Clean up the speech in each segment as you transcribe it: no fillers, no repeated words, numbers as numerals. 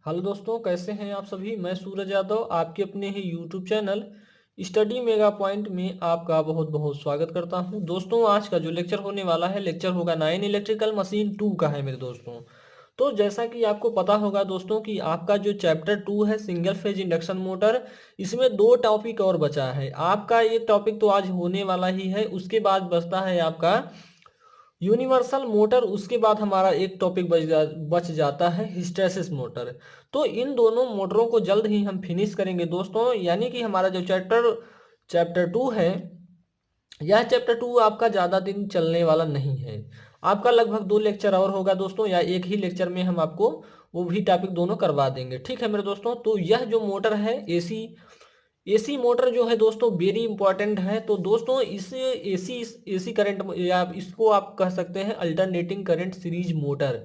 Hello दोस्तों, कैसे हैं आप सभी। मैं सूरज यादव आपके अपने ही YouTube channel study mega point में आपका बहुत बहुत स्वागत करता हूं। दोस्तों, आज का जो लेक्चर होने वाला है, लेक्चर होगा 9 इलेक्ट्रिकल मशीन 2 का है मेरे दोस्तों। तो जैसा कि आपको पता होगा दोस्तों कि आपका जो चैप्टर 2 है सिंगल फेज इंडक्शन मोटर, इसमें दो टॉपिक और बचा है। आपका एक टॉपिक तो आज होने वाला ही है, उसके बाद बचता है आपका यूनिवर्सल मोटर। उसके बाद हमारा एक टॉपिक बच जाता है हिस्टैरिसीस मोटर। तो इन दोनों मोटरों को जल्द ही हम फिनिश करेंगे दोस्तों। यानी कि हमारा जो चैप्टर चैप्टर 2 है, यह चैप्टर 2 आपका ज़्यादा दिन चलने वाला नहीं है। आपका लगभग 2 लेक्चर और होगा दोस्तों, या एक ही लेक्चर में हम आपको वो भी टॉपिक दोनों करवा देंगे। ठीक है मेरे दोस्तों। तो यह जो मोटर है एसी एसी मोटर जो है दोस्तों वेरी इंपॉर्टेंट है। तो दोस्तों इस एसी करंट, या इसको आप कह सकते हैं अल्टरनेटिंग करंट सीरीज मोटर।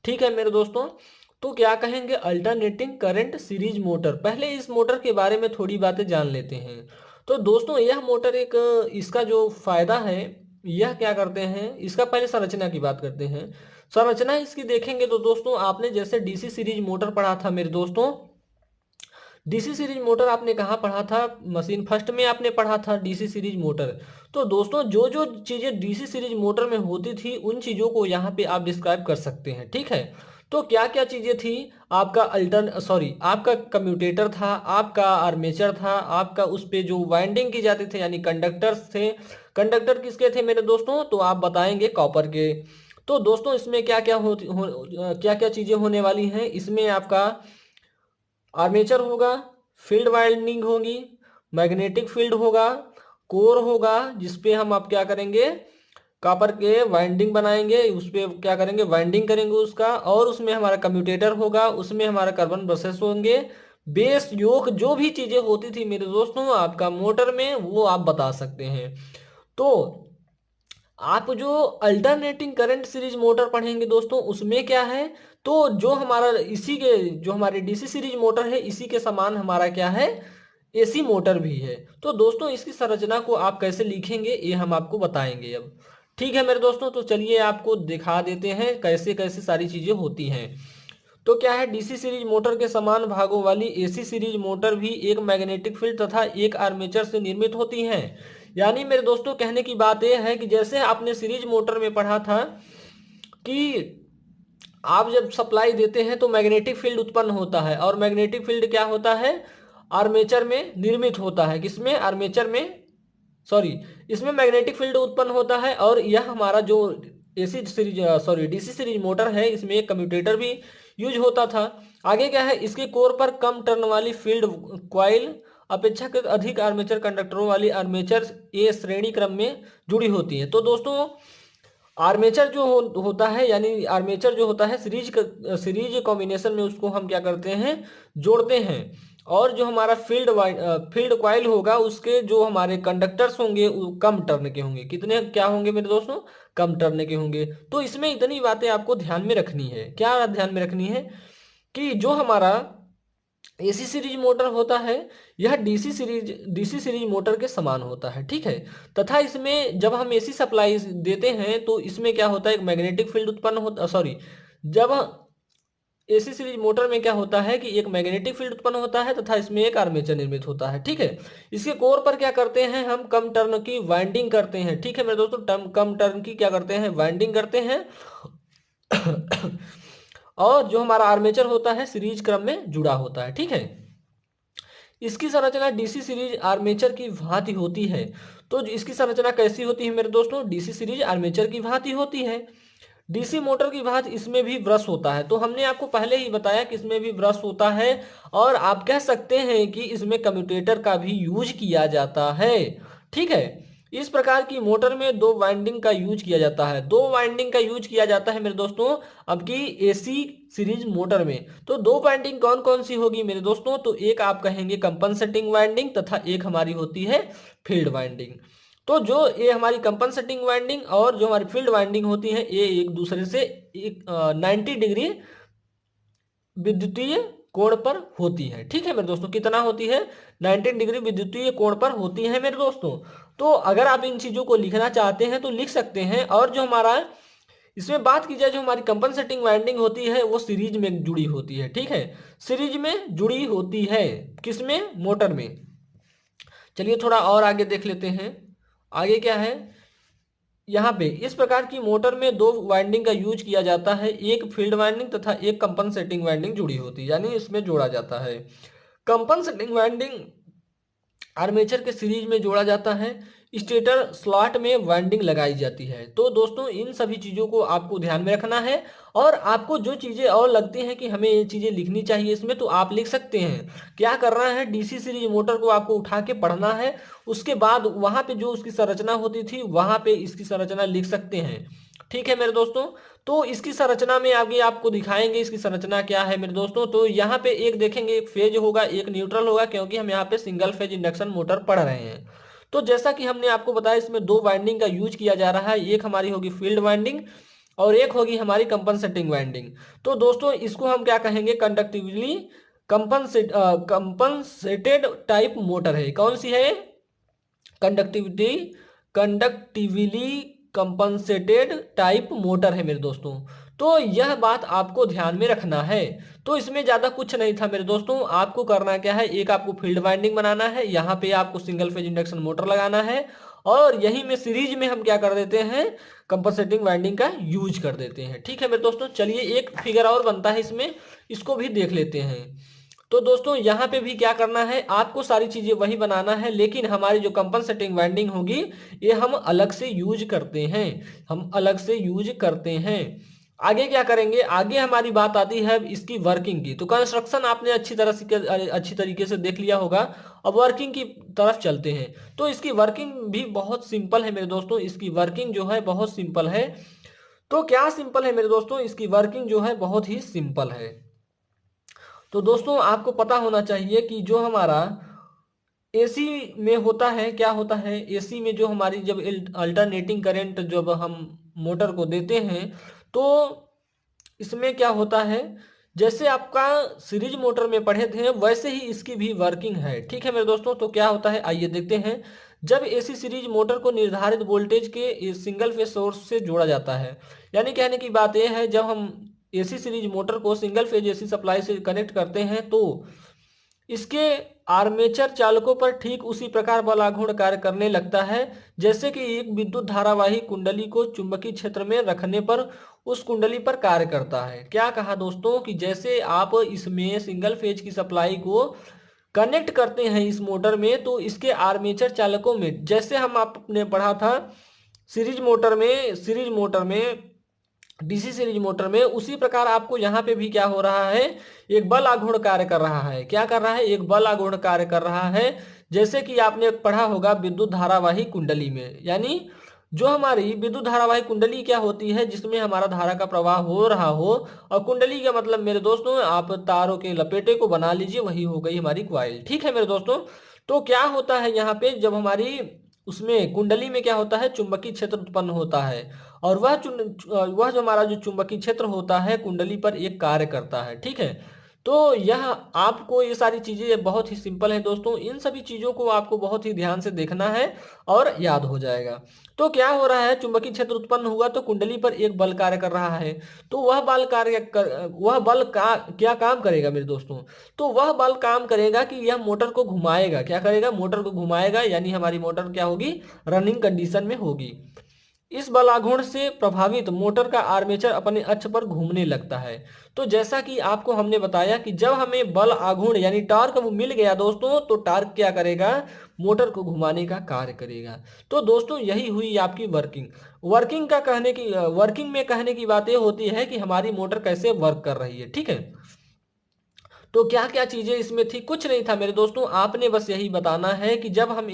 ठीक है मेरे दोस्तों। तो क्या कहेंगे अल्टरनेटिंग करंट सीरीज मोटर। पहले इस मोटर के बारे में थोड़ी बातें जान लेते हैं। तो दोस्तों यह मोटर एक, इसका जो फायदा है, यह क्या करते हैं, इसका पहले संरचना की बात करते हैं। संरचना इसकी देखेंगे तो दोस्तों आपने जैसे डीसी सीरीज मोटर पढ़ा था मेरे दोस्तों। डीसी सीरीज मोटर आपने कहाँ पढ़ा था, मशीन फर्स्ट में आपने पढ़ा था डीसी सीरीज मोटर। तो दोस्तों जो जो चीज़ें डीसी सीरीज मोटर में होती थी उन चीज़ों को यहाँ पे आप डिस्क्राइब कर सकते हैं। ठीक है। तो क्या क्या चीज़ें थी। आपका कम्यूटेटर था, आपका आर्मेचर था, आपका उस पे जो वाइंडिंग की जाती थे यानी कंडक्टर्स थे। कंडक्टर किसके थे मेरे दोस्तों, तो आप बताएंगे कॉपर के। तो दोस्तों इसमें क्या क्या चीज़ें होने वाली हैं। इसमें आपका आर्मेचर होगा, फील्ड वाइंडिंग होगी, मैग्नेटिक फील्ड होगा, कोर होगा जिसपे हम आप क्या करेंगे, कॉपर के वाइंडिंग बनाएंगे, उस पे क्या करेंगे, वाइंडिंग करेंगे उसका। और उसमें हमारा कम्यूटेटर होगा, उसमें हमारा कार्बन ब्रशेस होंगे, बेस योक, जो भी चीजें होती थी मेरे दोस्तों आपका मोटर में, वो आप बता सकते हैं। तो आप जो अल्टरनेटिंग करंट सीरीज मोटर पढ़ेंगे दोस्तों उसमें क्या है, तो जो हमारा इसी के जो हमारे डीसी सीरीज मोटर है इसी के समान हमारा क्या है, एसी मोटर भी है। तो दोस्तों इसकी संरचना को आप कैसे लिखेंगे ये हम आपको बताएंगे अब। ठीक है मेरे दोस्तों। तो चलिए आपको दिखा देते हैं कैसे कैसे सारी चीजें होती हैं। तो क्या है, डीसी सीरीज मोटर के समान भागों वाली एसी सीरीज मोटर भी एक मैग्नेटिक फील्ड तथा एक आर्मेचर से निर्मित होती हैं। यानी मेरे दोस्तों कहने की बात यह है कि जैसे आपने सीरीज मोटर में पढ़ा था कि आप जब सप्लाई देते हैं तो मैग्नेटिक फील्ड उत्पन्न होता है, और मैग्नेटिक फील्ड क्या होता है, आर्मेचर में निर्मित होता है। किसमें, आर्मेचर में, सॉरी, इसमें मैग्नेटिक फील्ड उत्पन्न होता है। और यह हमारा जो AC series DC series motor है इसमें एक कम्यूटेटर भी यूज होता था। आगे क्या है, इसके कोर पर कम टर्न वाली फील्ड क्वाइल अपेक्षाकृत अधिक आर्मेचर कंडक्टरों वाली आर्मेचर ए श्रेणी क्रम में जुड़ी होती है। तो दोस्तों आर्मेचर होता है, यानी आर्मेचर जो होता है सीरीज कॉम्बिनेशन में उसको हम क्या करते हैं, जोड़ते हैं। और जो हमारा फील्ड क्वाइल होगा उसके जो हमारे कंडक्टर्स होंगे वो कम टर्न के होंगे। कितने क्या होंगे मेरे दोस्तों, कम टर्न के होंगे। तो इसमें इतनी बातें आपको ध्यान में रखनी है। क्या ध्यान में रखनी है कि जो हमारा एसी सीरीज मोटर होता है यह डीसी सीरीज मोटर के समान होता है। ठीक है। तथा इसमें जब हम एसी सप्लाई देते हैं तो इसमें क्या होता है, एक मैग्नेटिक फील्ड उत्पन्न होता, सॉरी, जब एसी सीरीज मोटर में क्या होता है कि एक मैग्नेटिक फील्ड उत्पन्न होता है तथा इसमें एक आर्मेचर निर्मित होता है। ठीक है। इसके कोर पर क्या करते हैं, हम कम टर्न की वाइंडिंग करते हैं। ठीक है मेरे दोस्तों, कम टर्न की क्या करते हैं, वाइंडिंग करते हैं। और जो हमारा आर्मेचर होता है सीरीज क्रम में जुड़ा होता है। ठीक है। इसकी संरचना डीसी सीरीज आर्मेचर की भांति होती है। तो इसकी संरचना कैसी होती है मेरे दोस्तों, डीसी सीरीज आर्मेचर की भांति होती है। डीसी मोटर की भांति इसमें भी ब्रश होता है। तो हमने आपको पहले ही बताया कि इसमें भी ब्रश होता है। और आप कह सकते हैं कि इसमें कम्यूटेटर का भी यूज किया जाता है। ठीक है। इस प्रकार की मोटर में दो वाइंडिंग का यूज किया जाता है, दो वाइंडिंग का यूज किया जाता है मेरे दोस्तों अब की एसी सीरीज मोटर में। तो दो वाइंडिंग कौन कौन सी होगी मेरे दोस्तों, तो एक आप कहेंगे कंपनसेटिंग वाइंडिंग तथा एक हमारी होती है फील्ड वाइंडिंग। तो जो ये हमारी कंपनसेटिंग वाइंडिंग और जो हमारी फील्ड वाइंडिंग होती है ये एक दूसरे से 90 डिग्री विद्युतीय कोण पर होती है। ठीक है मेरे दोस्तों, कितना होती है, 90 डिग्री विद्युतीय कोण पर होती है मेरे दोस्तों। तो अगर आप इन चीजों को लिखना चाहते हैं तो लिख सकते हैं। और जो हमारा इसमें बात की जाए जो हमारी कंपनसेटिंग वाइंडिंग होती है वो सीरीज में जुड़ी होती है, ठीक है, सीरीज में जुड़ी होती है, किसमें, मोटर में। चलिए थोड़ा और आगे देख लेते हैं, आगे क्या है यहाँ पे। इस प्रकार की मोटर में दो वाइंडिंग का यूज किया जाता है, एक फील्ड वाइंडिंग तथा एक कंपनसेटिंग वाइंडिंग जुड़ी होती है, यानी इसमें जोड़ा जाता है। कंपनसेटिंग वाइंडिंग आर्मेचर के सीरीज में जोड़ा जाता है, स्टेटर स्लॉट में वाइंडिंग लगाई जाती है। तो दोस्तों इन सभी चीज़ों को आपको ध्यान में रखना है, और आपको जो चीज़ें और लगती हैं कि हमें ये चीज़ें लिखनी चाहिए इसमें, तो आप लिख सकते हैं। क्या करना है, डीसी सीरीज मोटर को आपको उठा के पढ़ना है, उसके बाद वहाँ पे जो उसकी संरचना होती थी वहाँ पे इसकी संरचना लिख सकते हैं, ठीक है मेरे दोस्तों। तो इसकी संरचना में आगे आपको दिखाएंगे इसकी संरचना क्या है मेरे दोस्तों। तो यहाँ पे एक देखेंगे, एक फेज होगा एक न्यूट्रल होगा, क्योंकि हम यहाँ पे सिंगल फेज इंडक्शन मोटर पढ़ रहे हैं। तो जैसा कि हमने आपको बताया इसमें दो वाइंडिंग का यूज किया जा रहा है, एक हमारी होगी फील्ड वाइंडिंग और एक होगी हमारी कंपनसेटिंग वाइंडिंग। तो दोस्तों इसको हम क्या कहेंगे, कंडक्टिवली कंपनसेटेड टाइप मोटर है। कौन सी है, conductivity conductively compensated type motor है मेरे दोस्तों। तो यह बात आपको ध्यान में रखना है। तो इसमें ज़्यादा कुछ नहीं था मेरे दोस्तों, आपको करना क्या है, एक आपको फील्ड वाइंडिंग बनाना है, यहाँ पे आपको सिंगल फेज इंडक्शन मोटर लगाना है, और यही में सीरीज में हम क्या कर देते हैं, कंपनसेटिंग वाइंडिंग का यूज कर देते हैं, ठीक है मेरे दोस्तों। चलिए एक फिगर और बनता है इसमें, इसको भी देख लेते हैं। तो दोस्तों यहाँ पे भी क्या करना है, आपको सारी चीजें वही बनाना है, लेकिन हमारी जो कंपनसेटिंग वाइंडिंग होगी ये हम अलग से यूज करते हैं, हम अलग से यूज करते हैं। आगे क्या करेंगे, आगे हमारी बात आती है इसकी वर्किंग की। तो कंस्ट्रक्शन आपने अच्छी तरीके से देख लिया होगा, अब वर्किंग की तरफ चलते हैं। तो इसकी वर्किंग भी बहुत सिंपल है मेरे दोस्तों, इसकी वर्किंग जो है बहुत सिंपल है। तो क्या सिंपल है मेरे दोस्तों, इसकी वर्किंग जो है बहुत ही सिंपल है। तो दोस्तों आपको पता होना चाहिए कि जो हमारा एसी में होता है, क्या होता है, एसी में जो हमारी जब अल्टरनेटिंग करंट जब हम मोटर को देते हैं, तो इसमें क्या होता है, जैसे आपका सीरीज मोटर में पढ़े थे वैसे ही इसकी भी वर्किंग है, ठीक है मेरे दोस्तों। तो क्या होता है आइए देखते हैं। जब एसी सीरीज मोटर को निर्धारित वोल्टेज के सिंगल फेज सोर्स से जोड़ा जाता है, यानी कहने की बात यह है जब हम एसी सीरीज मोटर को सिंगल फेज एसी सप्लाई से कनेक्ट करते हैं, तो इसके आर्मेचर चालकों पर ठीक उसी प्रकार बल आघूर्ण कार्य करने लगता है, जैसे कि एक विद्युत धारावाही कुंडली को चुंबकीय क्षेत्र में रखने पर उस कुंडली पर कार्य करता है। क्या कहा दोस्तों कि जैसे आप इसमें सिंगल फेज की सप्लाई को कनेक्ट करते हैं इस मोटर में, तो इसके आर्मेचर चालकों में, जैसे हम आपने पढ़ा था सीरीज मोटर में डीसी सीरीज मोटर में, उसी प्रकार आपको यहाँ पे भी क्या हो रहा है, एक बल आघूर्ण कार्य कर रहा है। क्या कर रहा है, एक बल आघूर्ण कार्य कर रहा है, जैसे कि आपने पढ़ा होगा विद्युत धारावाही कुंडली में। यानी जो हमारी विद्युत धारावाही कुंडली क्या होती है, जिसमें हमारा धारा का प्रवाह हो रहा हो, और कुंडली का मतलब मेरे दोस्तों आप तारों के लपेटे को बना लीजिए, वही हो गई हमारी क्वाइल, ठीक है मेरे दोस्तों। तो क्या होता है यहाँ पे, जब हमारी उसमें कुंडली में क्या होता है, चुंबकीय क्षेत्र उत्पन्न होता है, और वह जो हमारा जो चुंबकीय क्षेत्र होता है कुंडली पर एक कार्य करता है, ठीक है। तो यह आपको ये सारी चीजें बहुत ही सिंपल है दोस्तों, इन सभी चीजों को आपको बहुत ही ध्यान से देखना है और याद हो जाएगा। तो क्या हो रहा है, चुंबकीय क्षेत्र उत्पन्न हुआ तो कुंडली पर एक बल कार्य कर रहा है। तो वह बल का क्या काम करेगा मेरे दोस्तों, तो वह बल काम करेगा कि यह मोटर को घुमाएगा, क्या करेगा, मोटर को घुमाएगा, यानी हमारी मोटर क्या होगी, रनिंग कंडीशन में होगी। इस बल आघूर्ण से प्रभावित मोटर का आर्मेचर अपने अक्ष पर घूमने लगता है। तो जैसा कि आपको हमने बताया कि जब हमें बल आघूर्ण यानी टार्क मिल गया दोस्तों, तो टार्क क्या करेगा, मोटर को घुमाने का कार्य करेगा। तो दोस्तों यही हुई आपकी वर्किंग। वर्किंग में कहने की बात यह होती है कि हमारी मोटर कैसे वर्क कर रही है, ठीक है। तो क्या क्या चीजें इसमें थी, कुछ नहीं था मेरे दोस्तों, आपने बस यही बताना है कि जब हम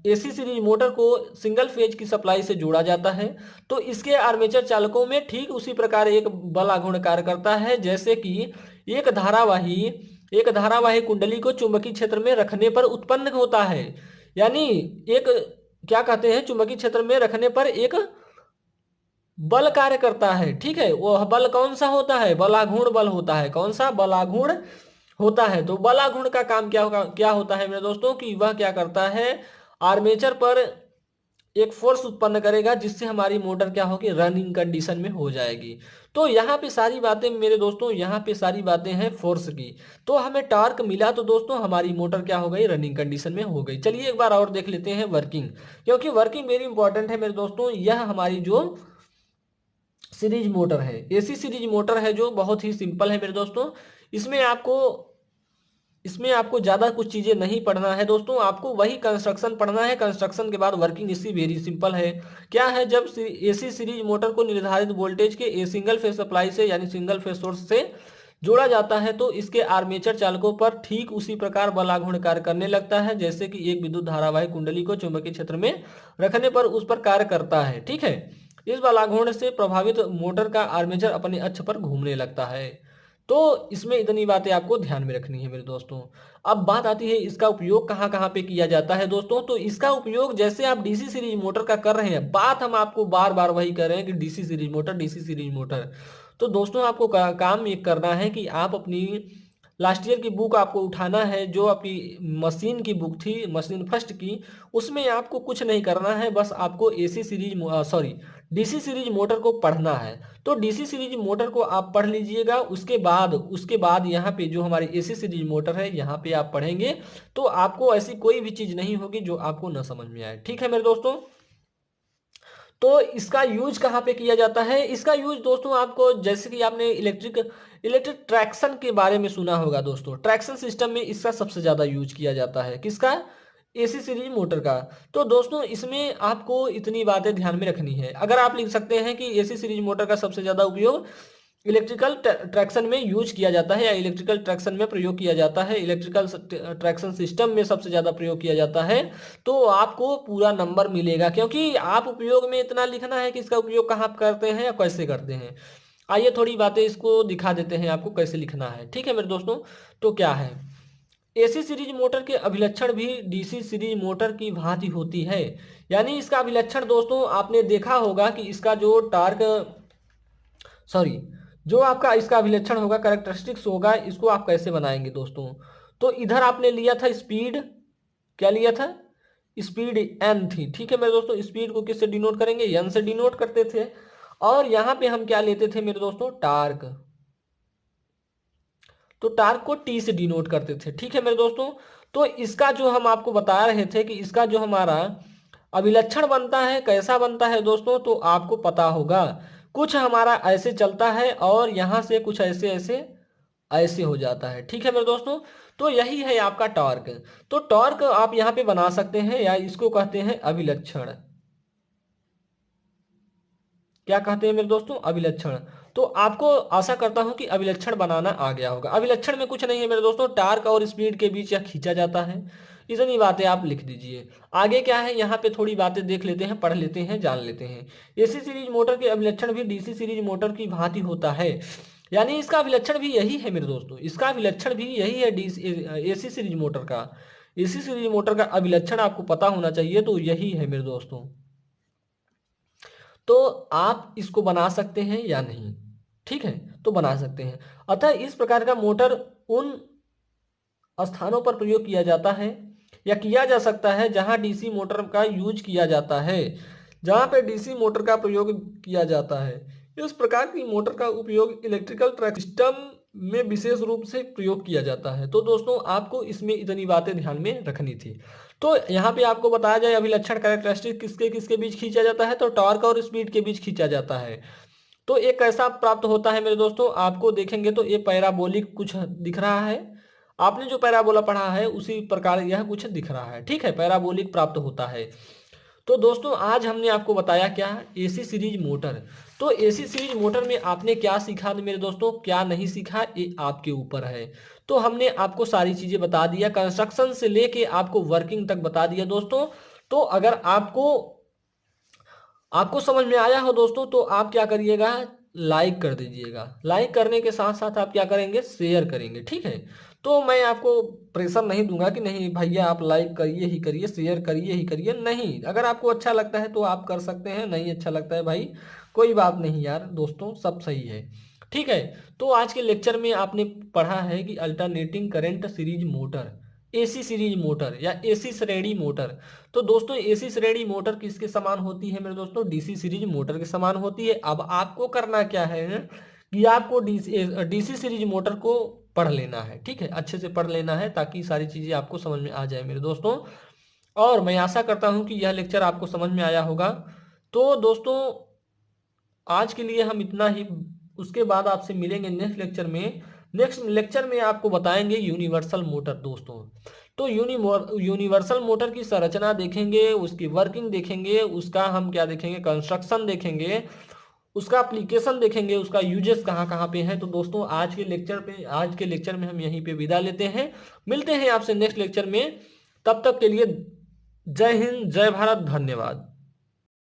एसी सीरीज मोटर को सिंगल फेज की सप्लाई से जोड़ा जाता है, तो इसके आर्मेचर चालकों में ठीक उसी प्रकार एक बल आघूर्ण कार्य करता है, जैसे कि एक धारावाही एक धारावाही कुंडली को चुंबकीय क्षेत्र में रखने पर उत्पन्न होता है। यानी एक, क्या कहते हैं, चुंबकीय क्षेत्र में रखने पर एक बल कार्य करता है, ठीक है। वह बल कौन सा होता है, बलाघूर्ण बल होता है, कौन सा, बलाघूर्ण होता है। तो बलाघूर्ण का काम क्या होता है मेरे दोस्तों, कि वह क्या करता है, आर्मेचर पर एक फोर्स उत्पन्न करेगा, जिससे हमारी मोटर क्या होगी, रनिंग कंडीशन में हो जाएगी। तो यहाँ पे सारी बातें मेरे दोस्तों, यहाँ पे सारी बातें हैं फोर्स की। तो हमें टॉर्क मिला तो दोस्तों हमारी मोटर क्या हो गई, रनिंग कंडीशन में हो गई। चलिए एक बार और देख लेते हैं वर्किंग, क्योंकि वर्किंग वेरी इंपॉर्टेंट है मेरे दोस्तों। यह हमारी जो सीरीज मोटर है, एसी सीरीज मोटर है, जो बहुत ही सिंपल है मेरे दोस्तों। इसमें आपको इसमें आपको ज़्यादा कुछ चीज़ें नहीं पढ़ना है दोस्तों, आपको वही कंस्ट्रक्शन पढ़ना है। कंस्ट्रक्शन के बाद वर्किंग इसकी वेरी सिंपल है। क्या है, जब एसी सीरीज मोटर को निर्धारित वोल्टेज के ए सिंगल फेज सप्लाई से यानी सिंगल फेज सोर्स से जोड़ा जाता है, तो इसके आर्मेचर चालकों पर ठीक उसी प्रकार बल आघूर्ण कार्य करने लगता है, जैसे कि एक विद्युत धारावाही कुंडली को चुंबकीय क्षेत्र में रखने पर उस पर कार्य करता है। ठीक है, इस बल आघूर्ण से प्रभावित मोटर का आर्मेचर अपने अक्ष पर घूमने लगता है। तो इसमें इतनी बातें आपको ध्यान में रखनी है मेरे दोस्तों। अब बात आती है इसका उपयोग कहाँ कहाँ पे किया जाता है दोस्तों। तो इसका उपयोग जैसे आप डीसी सीरीज मोटर का कर रहे हैं, बात हम आपको बार बार वही कर रहे हैं कि DC series motor, DC series motor. तो दोस्तों आपको काम ये करना है कि आप अपनी लास्ट ईयर की बुक आपको उठाना है, जो आपकी मशीन की बुक थी, मशीन फर्स्ट की, उसमें आपको कुछ नहीं करना है, बस आपको AC series sorry DC series motor को पढ़ना है। तो डीसी सीरीज मोटर को आप पढ़ लीजिएगा, उसके बाद यहाँ पे जो हमारी एसी सीरीज मोटर है, यहाँ पे आप पढ़ेंगे तो आपको ऐसी कोई भी चीज़ नहीं होगी जो आपको न समझ में आए। ठीक है मेरे दोस्तों। तो इसका यूज कहाँ पे किया जाता है, इसका यूज दोस्तों आपको, जैसे कि आपने इलेक्ट्रिक ट्रैक्शन के बारे में सुना होगा दोस्तों, ट्रैक्शन सिस्टम में इसका सबसे ज़्यादा यूज किया जाता है। किसका, एसी सीरीज मोटर का। तो दोस्तों इसमें आपको इतनी बातें ध्यान में रखनी है। अगर आप लिख सकते हैं कि एसी सीरीज मोटर का सबसे ज़्यादा उपयोग इलेक्ट्रिकल ट्रैक्शन में यूज किया जाता है, या इलेक्ट्रिकल ट्रैक्शन में प्रयोग किया जाता है, इलेक्ट्रिकल ट्रैक्शन सिस्टम में सबसे ज़्यादा प्रयोग किया जाता है, तो आपको पूरा नंबर मिलेगा। क्योंकि आप उपयोग में इतना लिखना है कि इसका उपयोग कहाँ करते हैं या कैसे करते हैं। आइए थोड़ी बातें इसको दिखा देते हैं आपको कैसे लिखना है। ठीक है मेरे दोस्तों। तो क्या है, एसी सीरीज मोटर के अभिलक्षण भी डीसी सीरीज मोटर की भांति होती है। यानी इसका अभिलक्षण दोस्तों आपने देखा होगा कि इसका जो टार्क, सॉरी, जो आपका इसका अभिलक्षण होगा, कैरेक्टरिस्टिक्स होगा, इसको आप कैसे बनाएंगे दोस्तों। तो इधर आपने लिया था स्पीड, क्या लिया था, स्पीड एन थी। ठीक है मेरे दोस्तों, स्पीड को किससे डिनोट करेंगे, एन से डिनोट करते थे। और यहाँ पे हम क्या लेते थे मेरे दोस्तों, टार्क, तो टार्क को टी से डिनोट करते थे। ठीक है मेरे दोस्तों। तो इसका जो हम आपको बता रहे थे कि इसका जो हमारा अभिलक्षण बनता है, कैसा बनता है दोस्तों, तो आपको पता होगा, कुछ हमारा ऐसे चलता है और यहाँ से कुछ ऐसे ऐसे ऐसे हो जाता है। ठीक है मेरे दोस्तों। तो यही है आपका टॉर्क। तो टॉर्क आप यहाँ पे बना सकते हैं, या इसको कहते हैं अभिलक्षण। क्या कहते हैं मेरे दोस्तों, अभिलक्षण। तो आपको आशा करता हूं कि अभिलक्षण बनाना आ गया होगा। अभिलक्षण में कुछ नहीं है मेरे दोस्तों, टार्क और स्पीड के बीच यह खींचा जाता है। इतनी बातें आप लिख दीजिए। आगे क्या है, यहाँ पे थोड़ी बातें देख लेते हैं, पढ़ लेते हैं, जान लेते हैं। एसी सीरीज मोटर के अभिलक्षण भी डीसी सीरीज मोटर की भांति होता है। यानी इसका अभिलक्षण भी यही है मेरे दोस्तों, इसका अभिलक्षण भी यही है एसी सीरीज मोटर का। एसी सीरीज मोटर का अभिलक्षण आपको पता होना चाहिए, तो यही है मेरे दोस्तों। तो आप इसको बना सकते हैं या नहीं, ठीक है, तो बना सकते हैं। अतः इस प्रकार का मोटर उन स्थानों पर प्रयोग किया जाता है या किया जा सकता है जहां डीसी मोटर का यूज किया जाता है, जहां पे डीसी मोटर का प्रयोग किया जाता है। इस प्रकार की मोटर का उपयोग इलेक्ट्रिकल ट्रैक सिस्टम में विशेष रूप से प्रयोग किया जाता है। तो दोस्तों आपको इसमें इतनी बातें ध्यान में रखनी थी। तो यहाँ पे आपको बताया जाए अभिलक्षण कैरेक्टरिस्टिक किसके किसके बीच खींचा जाता है, तो टॉर्क और स्पीड के बीच खींचा जाता है। तो एक कैसा प्राप्त होता है मेरे दोस्तों, आपको देखेंगे तो ये पैराबोलिक कुछ दिख रहा है। आपने जो पैराबोला पढ़ा है उसी प्रकार यह कुछ दिख रहा है। ठीक है, पैराबोलिक प्राप्त होता है। तो दोस्तों आज हमने आपको बताया क्या, एसी सीरीज मोटर। तो एसी सीरीज मोटर में आपने क्या सीखा मेरे दोस्तों, क्या नहीं सीखा, ये आपके ऊपर है। तो हमने आपको सारी चीजें बता दिया, कंस्ट्रक्शन से लेके आपको वर्किंग तक बता दिया दोस्तों। तो अगर आपको आपको समझ में आया हो दोस्तों, तो आप क्या करिएगा, लाइक कर दीजिएगा। लाइक करने के साथ साथ आप क्या करेंगे, शेयर करेंगे। ठीक है, तो मैं आपको प्रेशर नहीं दूंगा कि नहीं भैया आप लाइक करिए ही करिए, शेयर करिए ही करिए, नहीं। अगर आपको अच्छा लगता है तो आप कर सकते हैं, नहीं अच्छा लगता है भाई कोई बात नहीं यार दोस्तों, सब सही है। ठीक है, तो आज के लेक्चर में आपने पढ़ा है कि alternating current series motor, AC series motor या एसी श्रेणी मोटर। तो दोस्तों एसी श्रेणी मोटर किसके समान होती है मेरे दोस्तों? डीसी सीरीज मोटर के समान होती है। अब आपको करना क्या है कि आपको डीसी सीरीज मोटर को पढ़ लेना है, ठीक है, अच्छे से पढ़ लेना है ताकि सारी चीजें आपको समझ में आ जाए मेरे दोस्तों। और मैं आशा करता हूं कि यह लेक्चर आपको समझ में आया होगा। तो दोस्तों आज के लिए हम इतना ही। उसके बाद आपसे मिलेंगे नेक्स्ट लेक्चर में। नेक्स्ट लेक्चर में आपको बताएंगे यूनिवर्सल मोटर दोस्तों। तो यूनिवर्सल मोटर की संरचना देखेंगे, उसकी वर्किंग देखेंगे, उसका हम क्या देखेंगे, कंस्ट्रक्शन देखेंगे, उसका एप्लीकेशन देखेंगे, उसका यूजेस कहाँ कहाँ पे है। तो दोस्तों आज के लेक्चर में हम यहीं पे विदा लेते हैं। मिलते हैं आपसे नेक्स्ट लेक्चर में। तब तक के लिए जय हिंद, जय भारत, धन्यवाद।